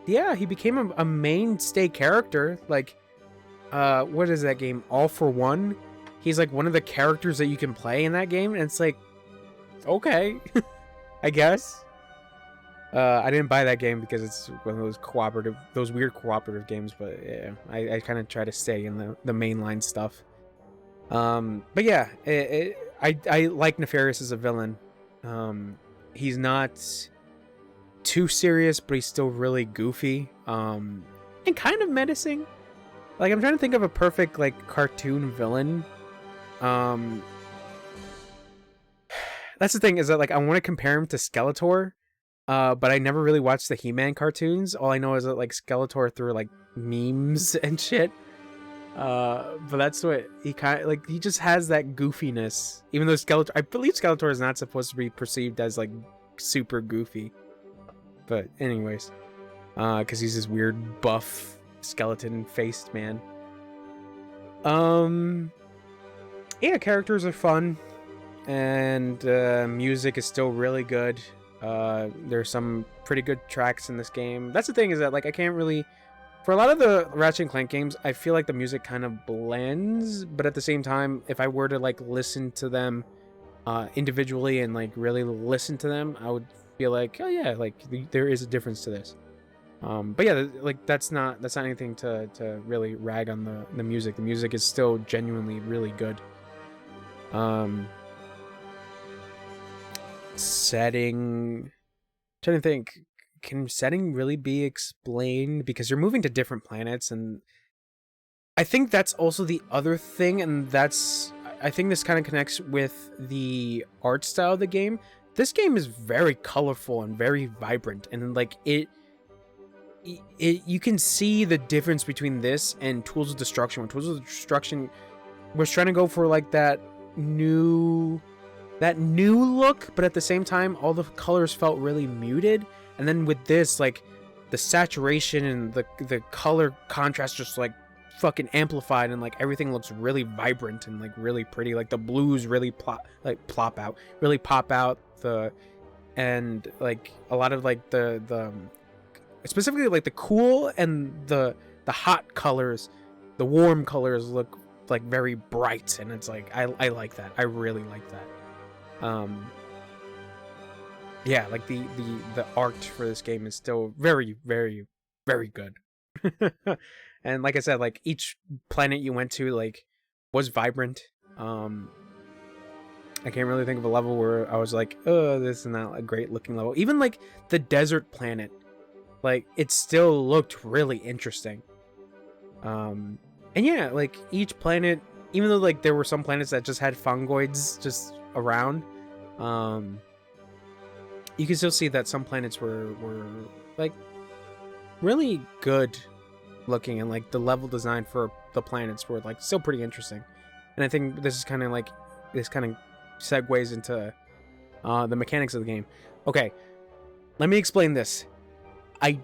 yeah, he became a mainstay character. Like, what is that game, All for One? He's like one of the characters that you can play in that game, and it's like, okay, I guess. I didn't buy that game because it's one of those weird cooperative games, but yeah, I kind of try to stay in the mainline stuff. But yeah, I like Nefarious as a villain. He's not too serious, but he's still really goofy, and kind of menacing. Like, I'm trying to think of a perfect like cartoon villain. That's the thing, is that like, I want to compare him to Skeletor, but I never really watched the He-Man cartoons. All I know is that like Skeletor through like memes and shit. But that's what he kind of like. He just has that goofiness, even though I believe Skeletor is not supposed to be perceived as like super goofy. But anyways, because he's this weird buff skeleton-faced man. Yeah, characters are fun, and music is still really good. There's some pretty good tracks in this game. That's the thing, is that like I can't really, for a lot of the Ratchet and Clank games, I feel like the music kind of blends, but at the same time, if I were to like listen to them individually and like really listen to them, I would feel like, oh yeah, like there is a difference to this. But yeah, like that's not anything to really rag on the music. The music is still genuinely really good. Setting, trying to think, can setting really be explained? Because you're moving to different planets, and I think that's also the other thing, and I think this kind of connects with the art style of the game. This game is very colorful and very vibrant, and like it you can see the difference between this and Tools of Destruction. When Tools of Destruction was trying to go for like that new look, but at the same time all the colors felt really muted. And then with this, like the saturation and the color contrast just like fucking amplified, and like everything looks really vibrant and like really pretty. Like the blues really pop out, and like a lot of like the specifically like the cool and the hot colors, the warm colors look like very bright, and it's like I like that. I really like that. Yeah, like the art for this game is still very, very, very good. And like I said, like each planet you went to like was vibrant. I can't really think of a level where I was like, oh, this is not a great looking level. Even like the desert planet, like it still looked really interesting. And yeah, like each planet, even though like there were some planets that just had fungoids just around, you can still see that some planets were like really good looking, and like the level design for the planets were like still pretty interesting. And I think this is kind of like, this kind of segues into the mechanics of the game. Okay, let me explain this. I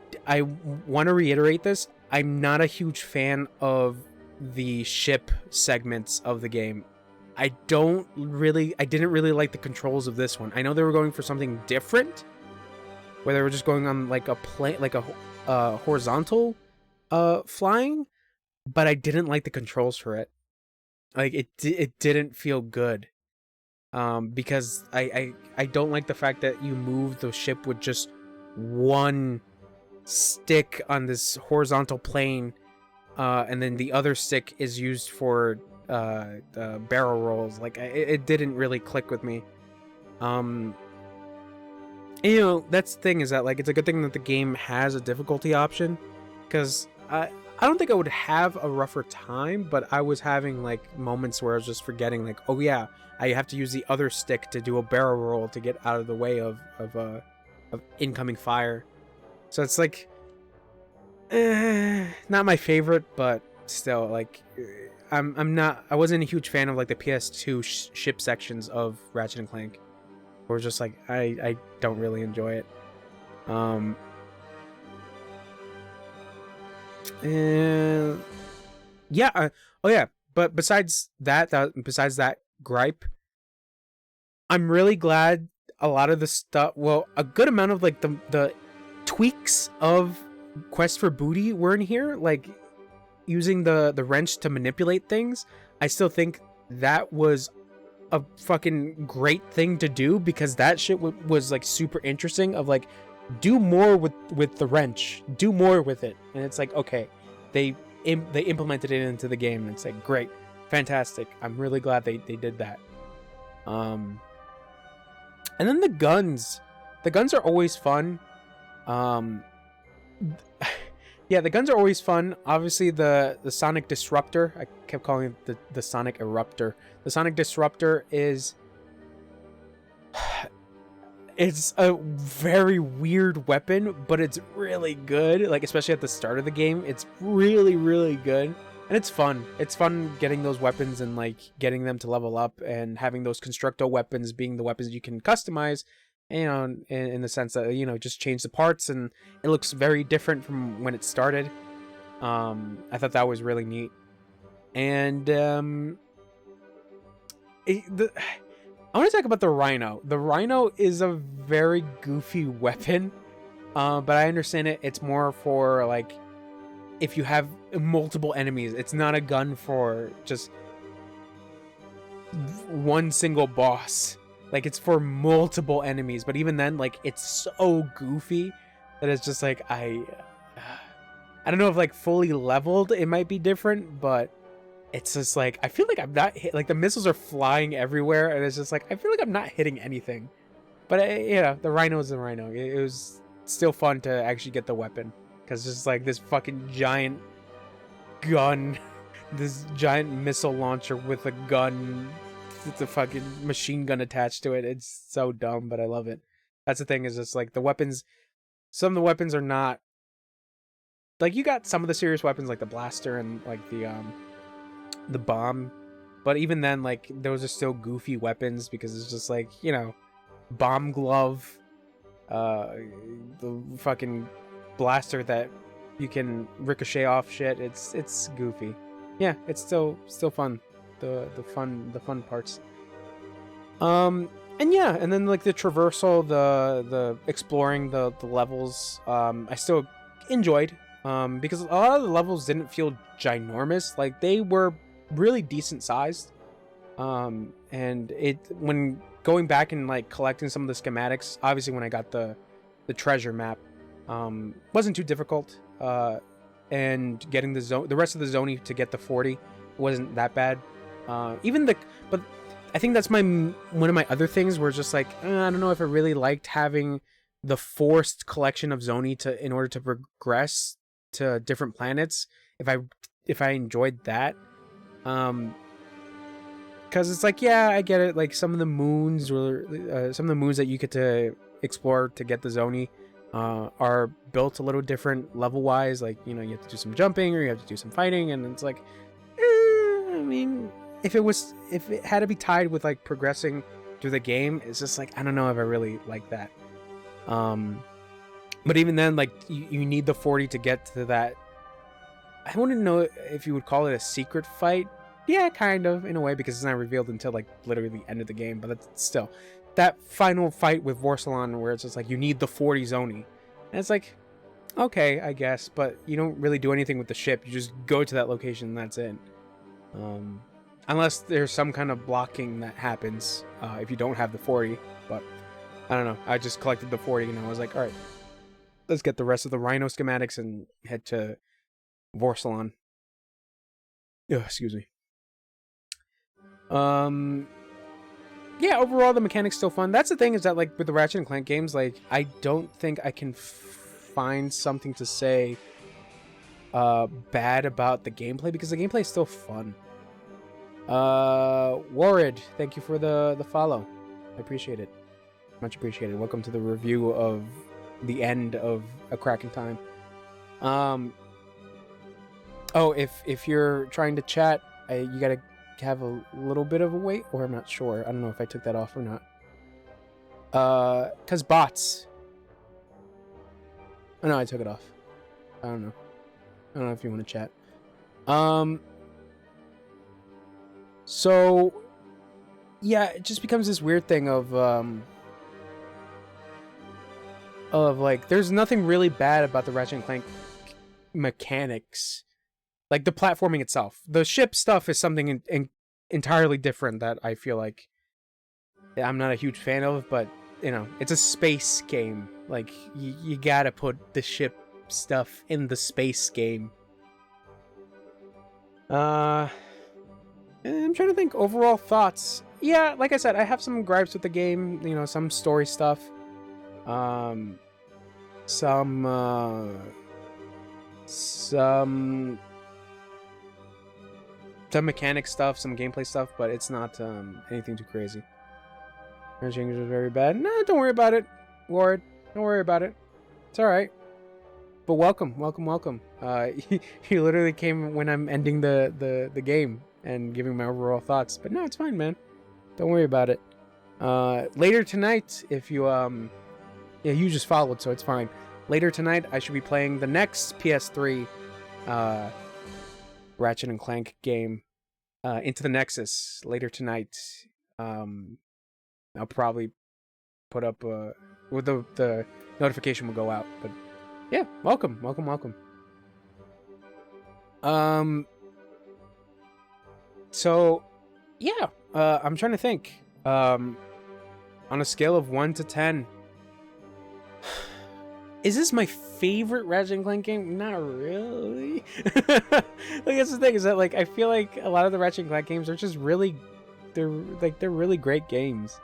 want to reiterate this. I'm not a huge fan of the ship segments of the game. I didn't really like the controls of this one. I know they were going for something different, where they were just going on like a plane, like a horizontal flying, but I didn't like the controls for it. Like it didn't feel good. Because I don't like the fact that you move the ship with just one stick on this horizontal plane, and then the other stick is used for barrel rolls. Like it didn't really click with me. And, you know, that's the thing, is that like it's a good thing that the game has a difficulty option, because I don't think I would have a rougher time, but I was having like moments where I was just forgetting, like, oh yeah, I have to use the other stick to do a barrel roll to get out of the way of incoming fire. So it's like not my favorite, but still, like I wasn't a huge fan of like the PS2 ship sections of Ratchet and Clank. Or just like I don't really enjoy it. And yeah, oh yeah, but besides that gripe, I'm really glad a lot of the stuff, well, a good amount of like the tweaks of Quest for Booty were in here, like using the wrench to manipulate things. I still think that was a fucking great thing to do, because that shit was like super interesting, of like, do more with the wrench, do more with it. And it's like, okay, they implemented it into the game, and it's like, great, fantastic. I'm really glad they did that. And then the guns are always fun. Yeah, the guns are always fun. Obviously, the Sonic Disruptor, I kept calling it the Sonic Eruptor. The Sonic Disruptor is... it's a very weird weapon, but it's really good. Like, especially at the start of the game, it's really, really good. And it's fun. It's fun getting those weapons and, like, getting them to level up, and having those Constructo weapons being the weapons you can customize, you know, in the sense that, you know, just change the parts, and it looks very different from when it started. I thought that was really neat. And I want to talk about the Rhino. The Rhino is a very goofy weapon, but I understand it. It's more for like if you have multiple enemies. It's not a gun for just one single boss. Like it's for multiple enemies. But even then, like it's so goofy that it's just like I don't know if like fully leveled it might be different, but it's just like I feel like I'm not hit, like the missiles are flying everywhere, and it's just like I feel like I'm not hitting anything. But the Rhino is the Rhino. It was still fun to actually get the weapon because it's just like this fucking giant gun, this giant missile launcher with a gun, it's a fucking machine gun attached to it. It's so dumb, but I love it. That's the thing, is just like the weapons. Some of the weapons are not like, you got some of the serious weapons like the blaster and like the bomb, but even then, like those are still goofy weapons because it's just like, bomb glove, the fucking blaster that you can ricochet off shit. It's goofy. Yeah, it's still fun. The fun parts. And yeah, and then like the traversal, the exploring the levels, I still enjoyed, because a lot of the levels didn't feel ginormous. Like they were really decent sized, and when going back and like collecting some of the schematics, obviously when I got the treasure map, wasn't too difficult, and getting the rest of the zoni to get the 40 wasn't that bad. But I think that's one of my other things where it's just like, I don't know if I really liked having the forced collection of zoni in order to progress to different planets. If I enjoyed that, because it's like, yeah, I get it. Like some of the moons that you get to explore to get the zoni are built a little different level wise. Like, you have to do some jumping or you have to do some fighting, and it's like, I mean, if it had to be tied with like progressing through the game, it's just like, I don't know if I really like that. But even then, like you need the 40 to get to that. I wouldn't know if you would call it a secret fight. Yeah, kind of, in a way, because it's not revealed until like literally the end of the game. But it's still that final fight with Vorsalon where it's just like you need the 40 zoni, and it's like, okay, I guess, but you don't really do anything with the ship. You just go to that location and that's it. Unless there's some kind of blocking that happens if you don't have the 40. But I don't know. I just collected the 40 and I was like, all right, let's get the rest of the Rhino schematics and head to Vorsalon. Oh, excuse me. Yeah, overall the mechanics still fun. That's the thing, is that like with the Ratchet and Clank games, like I don't think I can find something to say bad about the gameplay, because the gameplay is still fun. Warrid, thank you for the follow. I appreciate it. Much appreciated. Welcome to the review of the end of A Crack in Time. Oh, if you're trying to chat, you gotta have a little bit of a wait, or I'm not sure. I don't know if I took that off or not. Cause bots. Oh no, I took it off. I don't know. I don't know if you want to chat. So yeah, it just becomes this weird thing of like, there's nothing really bad about the Ratchet and Clank mechanics. Like the platforming itself. The ship stuff is something entirely different that I feel like I'm not a huge fan of, but it's a space game. Like you gotta put the ship stuff in the space game. I'm trying to think overall thoughts. Yeah, like I said, I have some gripes with the game, some story stuff. Some mechanic stuff, some gameplay stuff, but it's not anything too crazy. Change was very bad. No, don't worry about it, Ward. Don't worry about it. It's alright. But welcome. You literally came when I'm ending the game and giving my overall thoughts. But no, it's fine, man. Don't worry about it. Later tonight, if you yeah, you just followed, so it's fine. Later tonight, I should be playing the next PS3 Ratchet and Clank game, Into the Nexus, later tonight. I'll probably put up with the notification will go out. But yeah, welcome. So yeah, I'm trying to think. On a scale of 1 to 10, is this my favorite Ratchet and Clank game? Not really. Like, that's the thing, is that like I feel like a lot of the Ratchet and Clank games are just really, they're really great games,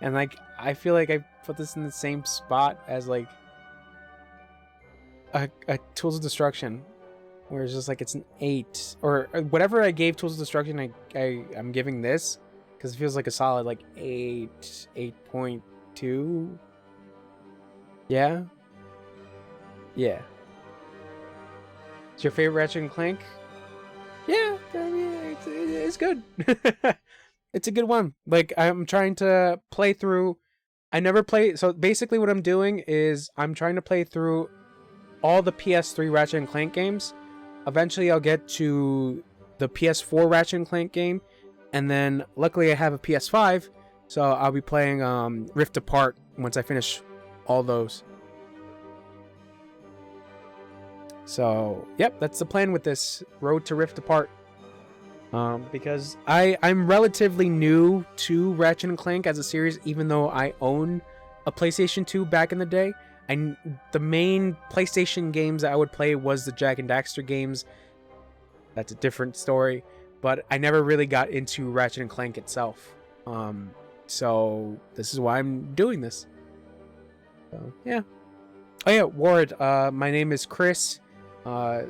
and like I feel like I put this in the same spot as like a Tools of Destruction, where it's just like it's an 8 or whatever I gave Tools of Destruction. I'm giving this because it feels like a solid like 8.2. Yeah. Yeah. It's your favorite Ratchet and Clank? Yeah, I mean, it's good. It's a good one. Like, I'm trying to play through. I never play. So basically, what I'm doing is I'm trying to play through all the PS3 Ratchet and Clank games. Eventually, I'll get to the PS4 Ratchet and Clank game, and then luckily I have a PS5, so I'll be playing Rift Apart once I finish all those. So, yep, that's the plan with this Road to Rift Apart. Because I'm relatively new to Ratchet and Clank as a series, even though I own a PlayStation 2 back in the day. The main PlayStation games that I would play was the Jak and Daxter games. That's a different story. But I never really got into Ratchet and Clank itself. So this is why I'm doing this. So, yeah. Oh yeah, Ward, my name is Chris.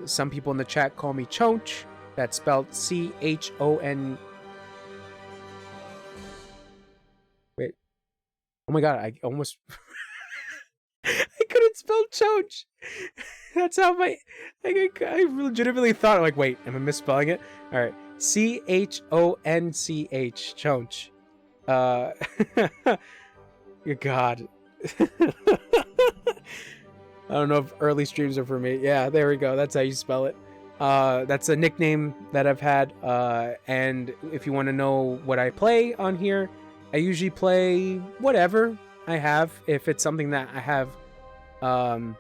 Some people in the chat call me Chonch. That's spelled C-H-O-N. Wait. Oh my god, I almost... I couldn't spell Chonch. That's how my... I legitimately thought, like, wait, am I misspelling it? Alright. C-H-O-N-C-H. Chonch. God. I don't know if early streams are for me. Yeah, there we go. That's how you spell it. That's a nickname that I've had. And if you want to know what I play on here, I usually play whatever I have. If it's something that I have an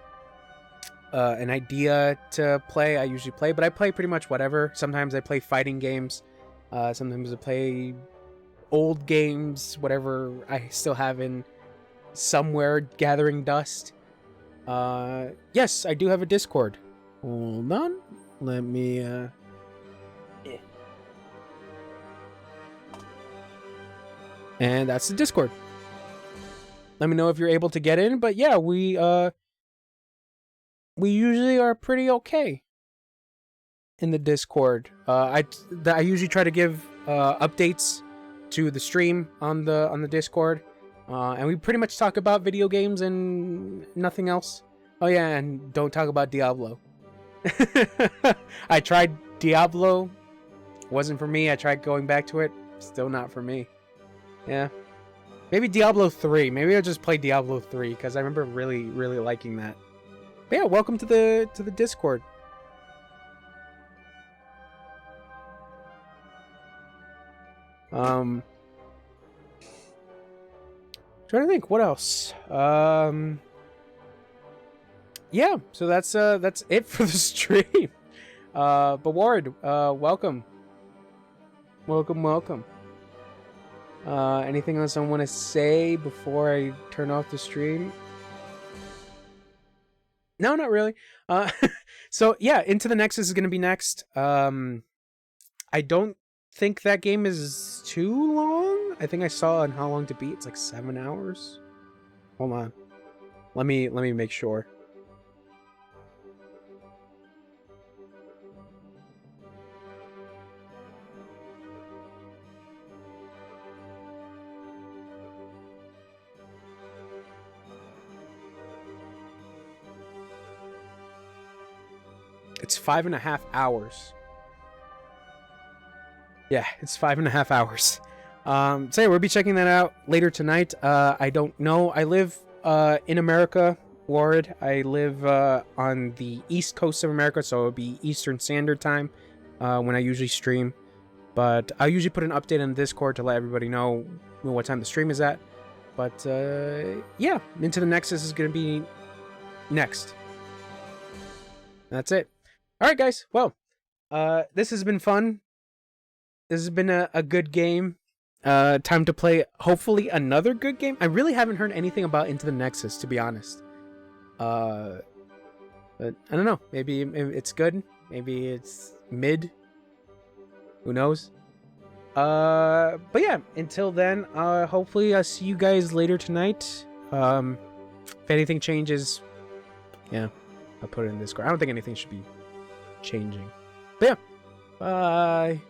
idea to play, I usually play. But I play pretty much whatever. Sometimes I play fighting games. Sometimes I play old games, whatever I still have in somewhere gathering dust. Yes, I do have a Discord. Hold on. Let me, And that's the Discord. Let me know if you're able to get in, but yeah, we usually are pretty okay in the Discord. I usually try to give updates to the stream on the Discord. And we pretty much talk about video games and nothing else. Oh yeah, and don't talk about Diablo. I tried Diablo. Wasn't for me. I tried going back to it. Still not for me. Yeah. Maybe Diablo 3. Maybe I'll just play Diablo 3 because I remember really, really liking that. But yeah, welcome to the Discord. Trying to think what else. Yeah, so that's it for the stream. But Ward, welcome. Welcome. Anything else I want to say before I turn off the stream? No, not really. So yeah, Into the Nexus is going to be next. I don't think that game is too long. I think I saw on How Long to Beat. It's like 7 hours. Hold on. Let me make sure. It's 5.5 hours. Yeah, it's 5.5 hours. So yeah, we'll be checking that out later tonight. I don't know. I live in America, Ward. I live on the East Coast of America, so it'll be Eastern Standard Time when I usually stream. But I usually put an update on Discord to let everybody know what time the stream is at. But yeah, Into the Nexus is going to be next. That's it. All right, guys. Well, this has been fun. This has been a good game. Time to play, hopefully, another good game. I really haven't heard anything about Into the Nexus, to be honest. But I don't know. Maybe it's good. Maybe it's mid. Who knows? But yeah, until then, hopefully I'll see you guys later tonight. If anything changes, yeah, I'll put it in Discord. I don't think anything should be changing. But yeah, bye.